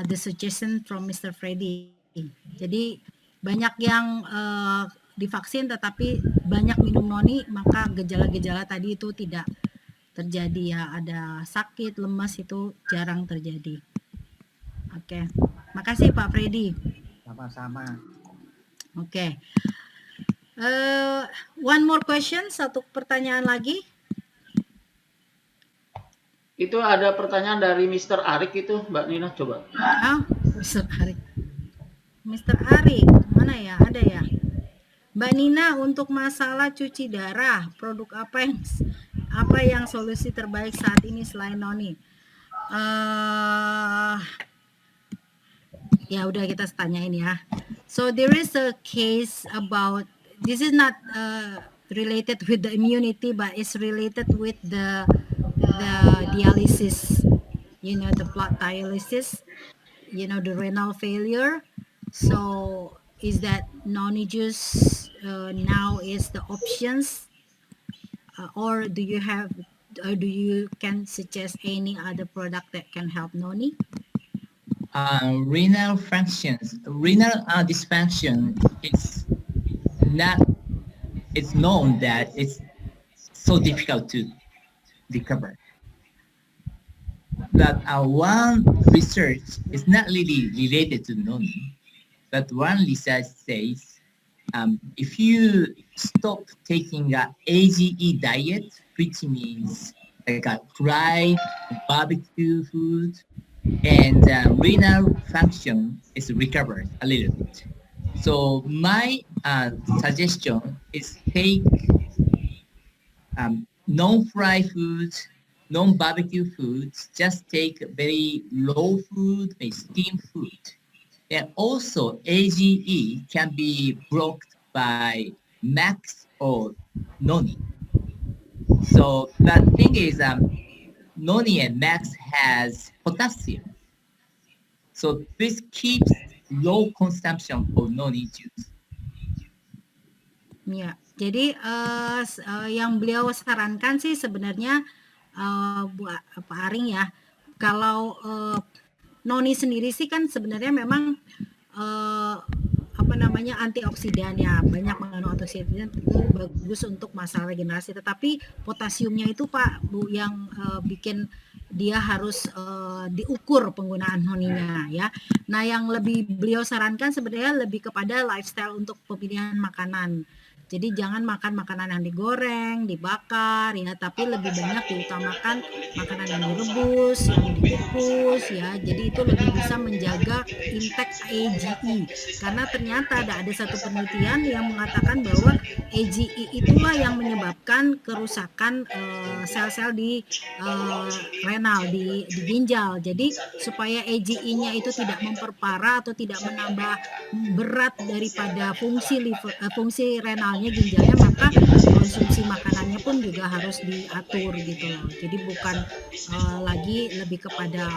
the suggestion from Mr. Freddy. Jadi banyak yang divaksin tetapi banyak minum noni, maka gejala-gejala tadi itu tidak terjadi ya, ada sakit, lemas itu jarang terjadi. Oke. Makasih Pak Freddy. Sama-sama. Oke. One more question, satu pertanyaan lagi. Itu ada pertanyaan dari Mr. Arik itu, Mbak Nina, coba. Mr. Arik. Mr. Arik, mana ya? Ada ya? Mbak Nina, untuk masalah cuci darah, produk apa yang solusi terbaik saat ini selain noni? Ya udah kita tanyain ya. So there is a case about, this is not related with the immunity, but it's related with the dialysis, the blood dialysis, the renal failure. So is that noni juice now is the options, or do you can suggest any other product that can help noni? renal functions, renal dysfunction is not, it's known that it's so difficult to recover. But one research is not really related to noni, but one research says if you stop taking a AGE diet, which means like a fried barbecue food, and renal function is recovered a little bit. So my suggestion is take non-fried foods, non-barbecue foods, just take very low food, a steamed food. And also AGE can be blocked by MAX or NONI. So the thing is NONI and MAX has potassium. So this keeps low consumption for NONI juice. Ya, jadi yang beliau sarankan sih sebenarnya Pak Aring ya, kalau noni sendiri sih kan sebenarnya memang antioksidan ya, banyak mengandung antioksidan, itu bagus untuk masalah regenerasi. Tetapi potasiumnya itu Pak Bu yang bikin dia harus diukur penggunaan noninya ya. Nah, yang lebih beliau sarankan sebenarnya lebih kepada lifestyle untuk pemilihan makanan. Jadi jangan makan makanan yang digoreng, dibakar ya, tapi lebih banyak diutamakan makanan yang direbus, yang dikukus ya. Jadi itu lebih bisa menjaga intake AGE. Karena ternyata ada satu penelitian yang mengatakan bahwa AGE itulah yang menyebabkan kerusakan sel-sel di renal, di ginjal. Jadi supaya AGE-nya itu tidak memperparah atau tidak menambah berat daripada fungsi renalnya, ginjalnya, maka konsumsi makanannya pun juga harus diatur gitu loh. Jadi bukan lagi lebih kepada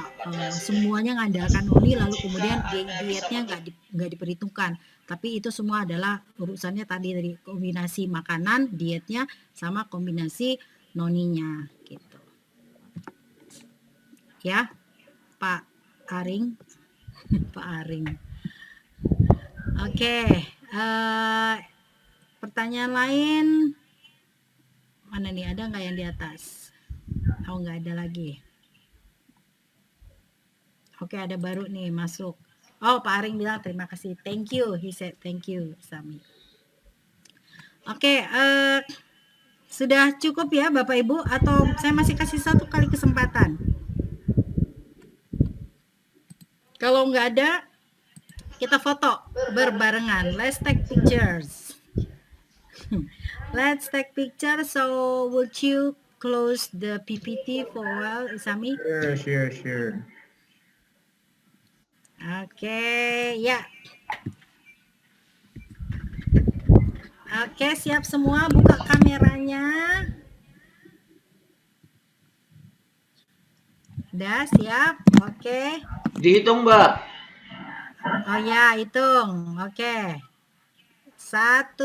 semuanya ngandalkan noni lalu kemudian dietnya nggak diperhitungkan. Tapi itu semua adalah urusannya tadi dari kombinasi makanan, dietnya sama kombinasi noninya gitu. Ya, Pak Aring. Pak Aring. Oke, pertanyaan lain mana nih, ada nggak yang di atas? Oh, nggak ada lagi. Oke, ada baru nih masuk. Oh, Pak Aring bilang terima kasih, thank you, he said thank you Sami. Oke, sudah cukup ya Bapak Ibu, atau saya masih kasih satu kali kesempatan? Kalau nggak ada, kita foto berbarengan. Let's take pictures. Let's take picture. So would you close the PPT for a while, Isami? Sure. Oke, ya. Oke, siap semua, buka kameranya. Udah siap? Oke. Dihitung, Mbak. Oh ya, hitung. Oke. 1.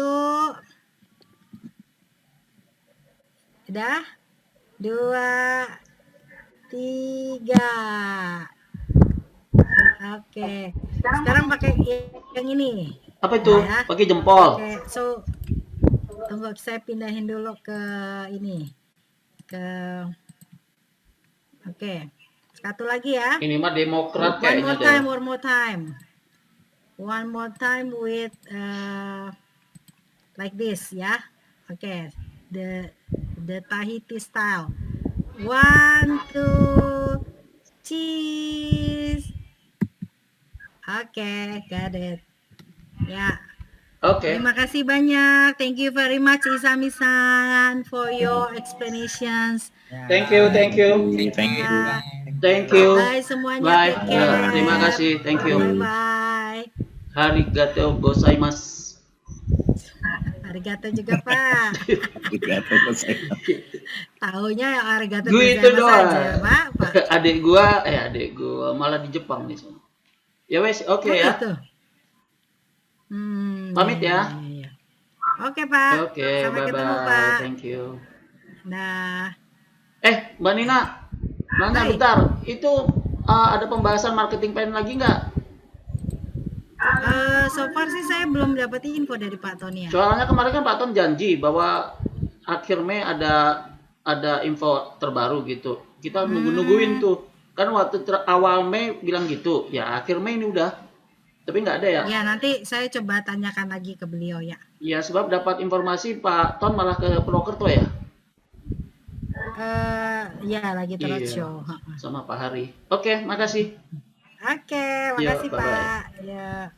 Udah? 2, 3. Oke. Sekarang pakai yang ini. Apa itu? Ya. Pakai jempol. Oke, so tunggu saya pindahin dulu ke ini. Oke. Satu lagi ya. Ini mah Demokrat One kayaknya more time. One more time with like this ya. Oke. The Tahiti style. 1, 2, cheese. Oke, got it. Ya. Oke. Terima kasih banyak. Thank you very much Isami-san for your explanations. Thank you. Thank you. Thank you. Bye semuanya. Bye. Take care. Terima kasih. Thank you. Bye. Arigatou gozaimasu. Arigato juga Pak. Taunya yang arigato Gitu gozaimasu doang. aja Pak. Adik gua malah di Jepang nih. Ya wes, oke ya. Gitu. Pamit ya. Iya. Oke Pak. Oke, Sampai ketemu bye-bye. Pak. Thank you. Nah. Mbak Nina, nanya Hai. bentar. Itu ada pembahasan marketing plan lagi nggak? So far sih saya belum dapat info dari Pak Tony ya. Soalnya kemarin kan Pak Ton janji bahwa akhir Mei ada info terbaru gitu. Kita nungguin tuh. Kan waktu awal Mei bilang gitu. Ya akhir Mei ini udah. Tapi nggak ada ya. Ya, nanti saya coba tanyakan lagi ke beliau ya. Ya sebab dapat informasi Pak Ton malah ke Purwokerto ya. Ya lagi terus Iya. show. Sama Pak Hari. Oke, makasih. Oke, Iya, makasih bye-bye. Pak. Ya.